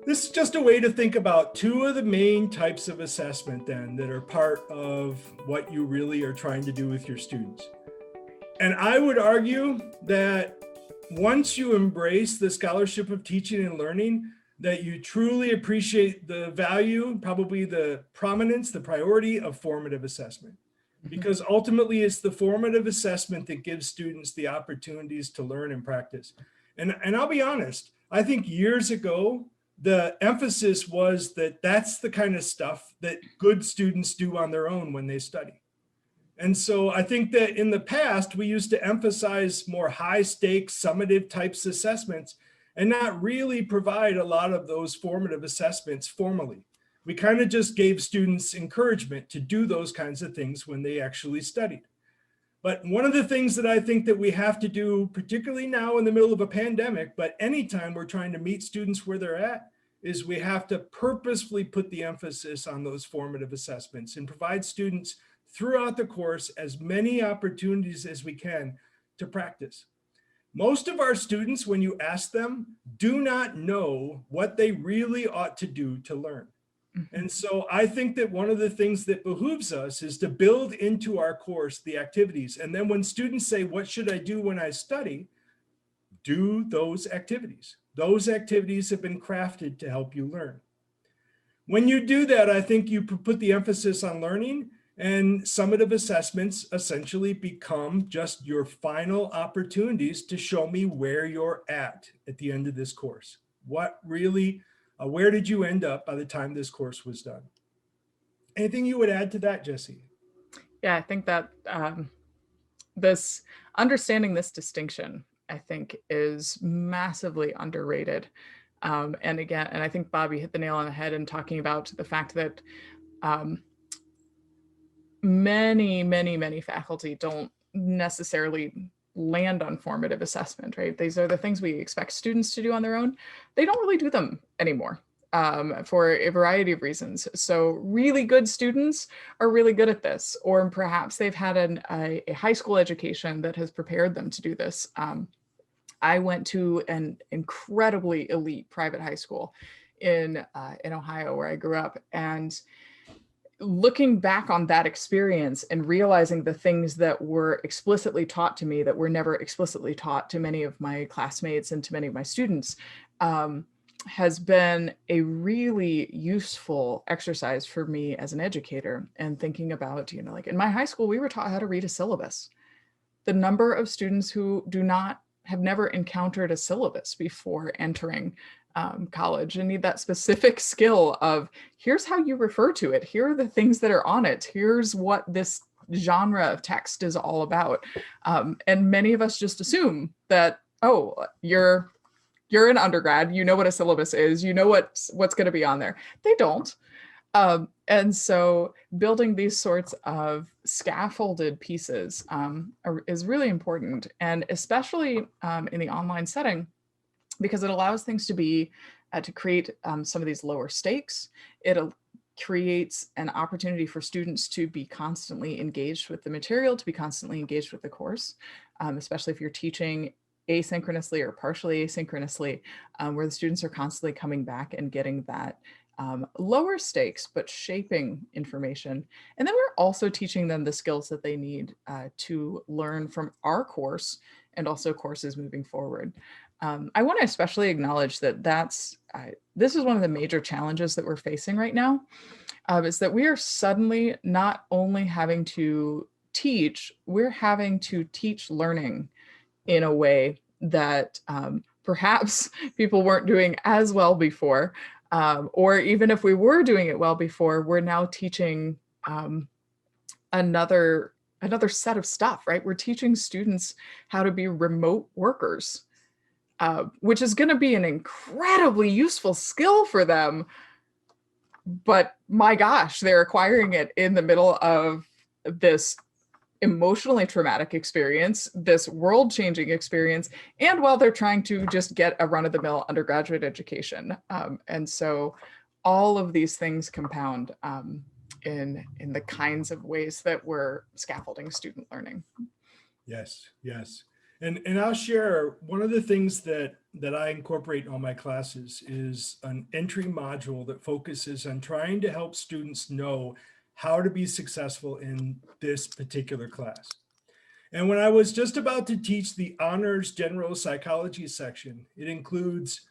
This is just a way to think about two of the main types of assessment then that are part of what you really are trying to do with your students. And I would argue that once you embrace the scholarship of teaching and learning, that you truly appreciate the value, probably the prominence, the priority of formative assessment. Because ultimately it's the formative assessment that gives students the opportunities to learn and practice. And I'll be honest, I think years ago, the emphasis was that that's the kind of stuff that good students do on their own when they study. And so I think that in the past, we used to emphasize more high stakes, summative types assessments and not really provide a lot of those formative assessments formally. We kind of just gave students encouragement to do those kinds of things when they actually studied. But one of the things that I think that we have to do, particularly now in the middle of a pandemic, but anytime we're trying to meet students where they're at, is we have to purposefully put the emphasis on those formative assessments and provide students throughout the course as many opportunities as we can to practice. Most of our students, when you ask them, do not know what they really ought to do to learn. And so I think that one of the things that behooves us is to build into our course the activities. And then when students say, what should I do when I study? Do those activities. Those activities have been crafted to help you learn. When you do that, I think you put the emphasis on learning, and summative assessments essentially become just your final opportunities to show me where you're at the end of this course. What really, where did you end up by the time this course was done? Anything you would add to that, Jessi? Yeah, I think that this understanding this distinction, I think, is massively underrated. And I think Bobby hit the nail on the head in talking about the fact that many faculty don't necessarily land on formative assessment, right? These are the things we expect students to do on their own. They don't really do them anymore for a variety of reasons. So really good students are really good at this, or perhaps they've had a high school education that has prepared them to do this. I went to an incredibly elite private high school in Ohio, where I grew up, and looking back on that experience and realizing the things that were explicitly taught to me that were never explicitly taught to many of my classmates and to many of my students has been a really useful exercise for me as an educator, and thinking about, like in my high school, we were taught how to read a syllabus. The number of students who have never encountered a syllabus before entering college and need that specific skill of, here's how you refer to it. Here are the things that are on it. Here's what this genre of text is all about. And many of us just assume that, oh, you're an undergrad, you know what a syllabus is, you know what's going to be on there. They don't. And so building these sorts of scaffolded pieces is really important, and especially in the online setting, because it allows things to be, to create some of these lower stakes. It creates an opportunity for students to be constantly engaged with the material, to be constantly engaged with the course, especially if you're teaching asynchronously or partially asynchronously, where the students are constantly coming back and getting that lower stakes, but shaping information. And then we're also teaching them the skills that they need to learn from our course and also courses moving forward. I want to especially acknowledge that this is one of the major challenges that we're facing right now, is that we are suddenly not only having to teach, we're having to teach learning in a way that perhaps people weren't doing as well before. Or even if we were doing it well before, we're now teaching another set of stuff, right? We're teaching students how to be remote workers, which is going to be an incredibly useful skill for them. But my gosh, they're acquiring it in the middle of this emotionally traumatic experience, this world-changing experience, and while they're trying to just get a run-of-the-mill undergraduate education. And so all of these things compound in the kinds of ways that we're scaffolding student learning. Yes, yes. And I'll share one of the things that I incorporate in all my classes is an entry module that focuses on trying to help students know how to be successful in this particular class. And when I was just about to teach the honors general psychology section, it includes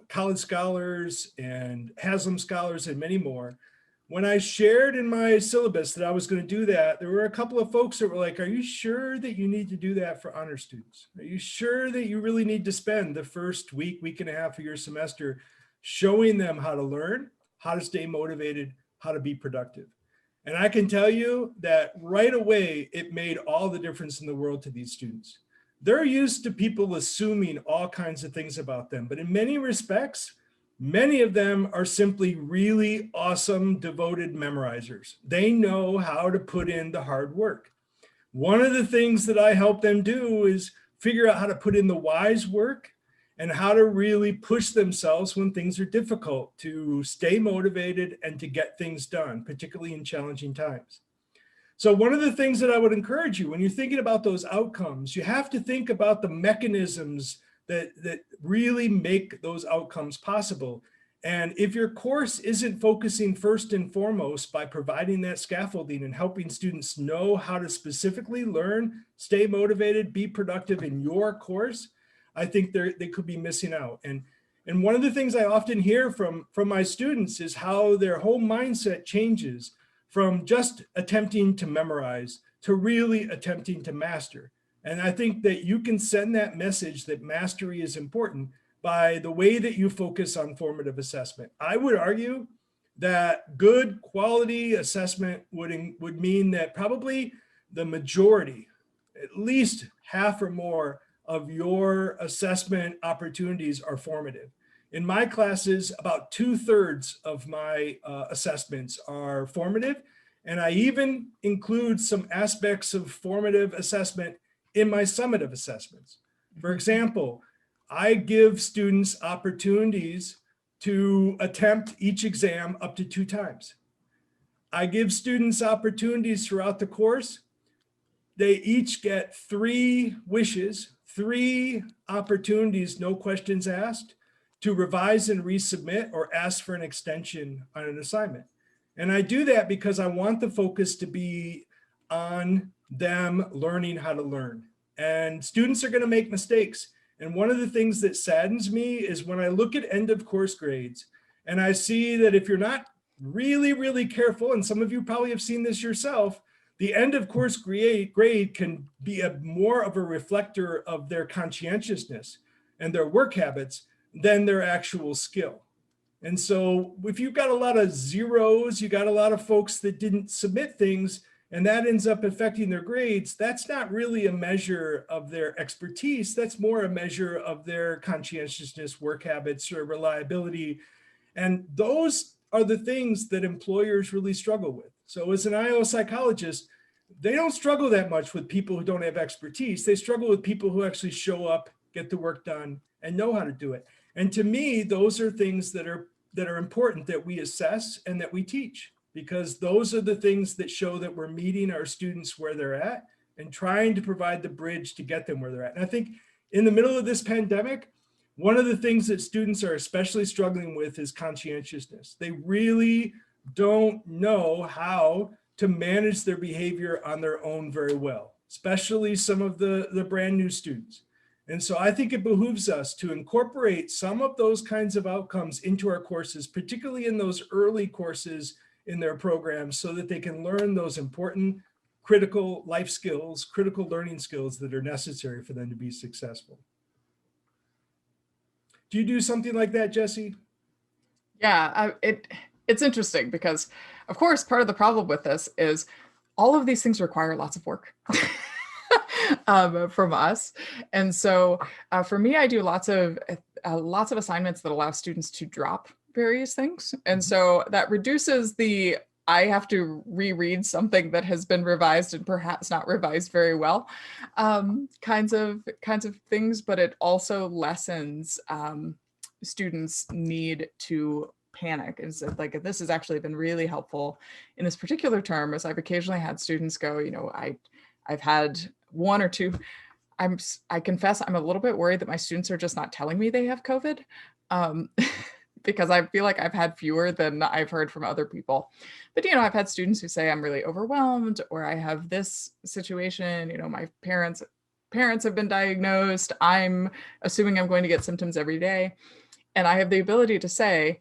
college scholars and Haslam scholars and many more. When I shared in my syllabus that I was going to do that, there were a couple of folks that were like, are you sure that you need to do that for honor students? Are you sure that you really need to spend the first week and a half of your semester showing them how to learn, how to stay motivated, how to be productive? And I can tell you that right away, it made all the difference in the world to these students. They're used to people assuming all kinds of things about them, but in many respects, many of them are simply really awesome, devoted memorizers. They know how to put in the hard work. One of the things that I help them do is figure out how to put in the wise work and how to really push themselves when things are difficult, to stay motivated and to get things done, particularly in challenging times. So one of the things that I would encourage you when you're thinking about those outcomes, you have to think about the mechanisms that really make those outcomes possible. And if your course isn't focusing first and foremost by providing that scaffolding and helping students know how to specifically learn, stay motivated, be productive in your course, I think they could be missing out. And one of the things I often hear from my students is how their whole mindset changes from just attempting to memorize to really attempting to master. And I think that you can send that message that mastery is important by the way that you focus on formative assessment. I would argue that good quality assessment would mean that probably the majority, at least half or more of your assessment opportunities are formative. In my classes, about 2/3 of my assessments are formative, and I even include some aspects of formative assessment in my summative assessments. For example, I give students opportunities to attempt each exam up to 2 times. I give students opportunities throughout the course. They each get 3 wishes, 3 opportunities, no questions asked, to revise and resubmit or ask for an extension on an assignment. And I do that because I want the focus to be on them learning how to learn. And students are going to make mistakes. And one of the things that saddens me is when I look at end of course grades and I see that if you're not really, really careful, and some of you probably have seen this yourself, the end of course grade can be more of a reflector of their conscientiousness and their work habits than their actual skill. And so if you've got a lot of zeros, you got a lot of folks that didn't submit things, and that ends up affecting their grades, that's not really a measure of their expertise. That's more a measure of their conscientiousness, work habits, or reliability. And those are the things that employers really struggle with. So as an IO psychologist, they don't struggle that much with people who don't have expertise. They struggle with people who actually show up, get the work done, and know how to do it. And to me, those are things that are important that we assess and that we teach, because those are the things that show that we're meeting our students where they're at and trying to provide the bridge to get them where they're at. And I think in the middle of this pandemic, one of the things that students are especially struggling with is conscientiousness. They really don't know how to manage their behavior on their own very well, especially some of the brand new students. And so I think it behooves us to incorporate some of those kinds of outcomes into our courses, particularly in those early courses in their programs, so that they can learn those important, critical life skills, critical learning skills that are necessary for them to be successful. Do you do something like that, Jessi? Yeah, it's interesting because, of course, part of the problem with this is all of these things require lots of work. From us. And so for me, I do lots of assignments that allow students to drop various things. And so that reduces I have to reread something that has been revised and perhaps not revised very well, kinds of things, but it also lessens students' need to panic. And so like, this has actually been really helpful in this particular term, as I've occasionally had students go, I've had 1 or 2 I confess I'm a little bit worried that my students are just not telling me they have COVID, um, because I feel like I've had fewer than I've heard from other people. But, I've had students who say I'm really overwhelmed, or I have this situation, my parents have been diagnosed. I'm assuming I'm going to get symptoms every day. And I have the ability to say,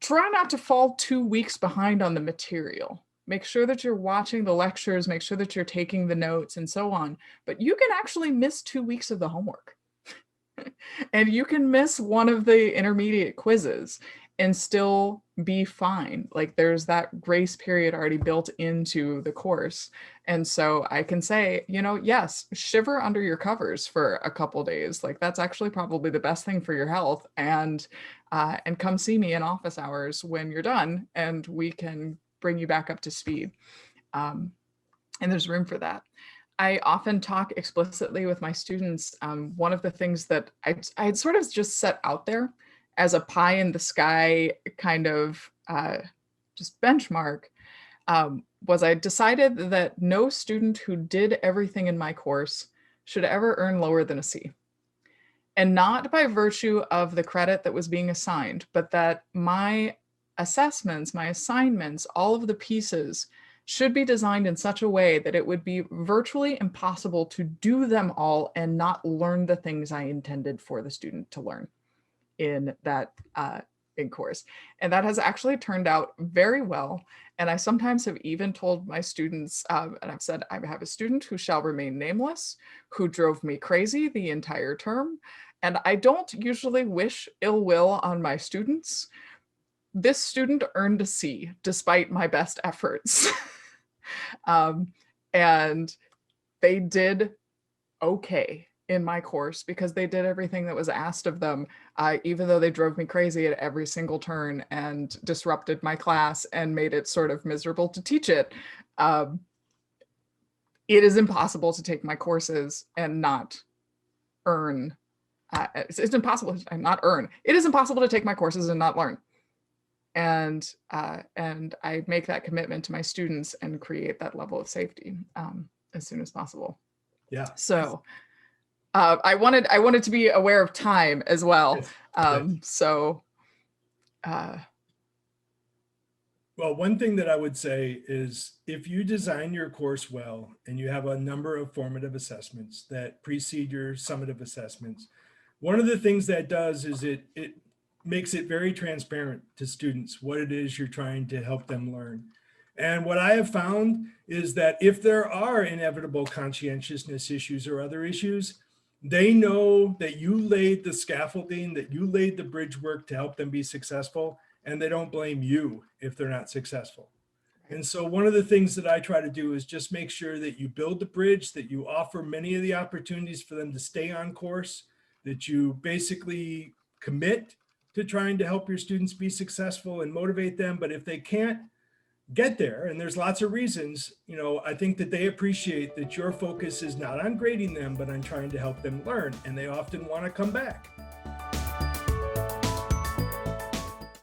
try not to fall 2 weeks behind on the material. Make sure that you're watching the lectures, make sure that you're taking the notes and so on. But you can actually miss 2 weeks of the homework. And you can miss one of the intermediate quizzes and still be fine. Like, there's that grace period already built into the course. And so I can say, yes, shiver under your covers for a couple days. Like, that's actually probably the best thing for your health. And come see me in office hours when you're done, and we can bring you back up to speed. And there's room for that. I often talk explicitly with my students. One of the things that I had sort of just set out there as a pie in the sky kind of just benchmark was I decided that no student who did everything in my course should ever earn lower than a C. And not by virtue of the credit that was being assigned, but that my assessments, my assignments, all of the pieces should be designed in such a way that it would be virtually impossible to do them all and not learn the things I intended for the student to learn in that in course. And that has actually turned out very well. And I sometimes have even told my students, and I've said, I have a student who shall remain nameless, who drove me crazy the entire term. And I don't usually wish ill will on my students. This student earned a C despite my best efforts. And they did okay in my course because they did everything that was asked of them, even though they drove me crazy at every single turn and disrupted my class and made it sort of miserable to teach it. It is impossible to take my courses and not earn. It's impossible to not earn. It is impossible to take my courses and not learn. And I make that commitment to my students and create that level of safety as soon as possible. Yeah. So I wanted to be aware of time as well. So. Well, one thing that I would say is if you design your course well and you have a number of formative assessments that precede your summative assessments, one of the things that does is it makes it very transparent to students what it is you're trying to help them learn. And what I have found is that if there are inevitable conscientiousness issues or other issues, they know that you laid the scaffolding, that you laid the bridge work to help them be successful, and they don't blame you if they're not successful. And so one of the things that I try to do is just make sure that you build the bridge, that you offer many of the opportunities for them to stay on course, that you basically commit to trying to help your students be successful and motivate them. But if they can't get there, and there's lots of reasons, I think that they appreciate that your focus is not on grading them, but on trying to help them learn. And they often want to come back.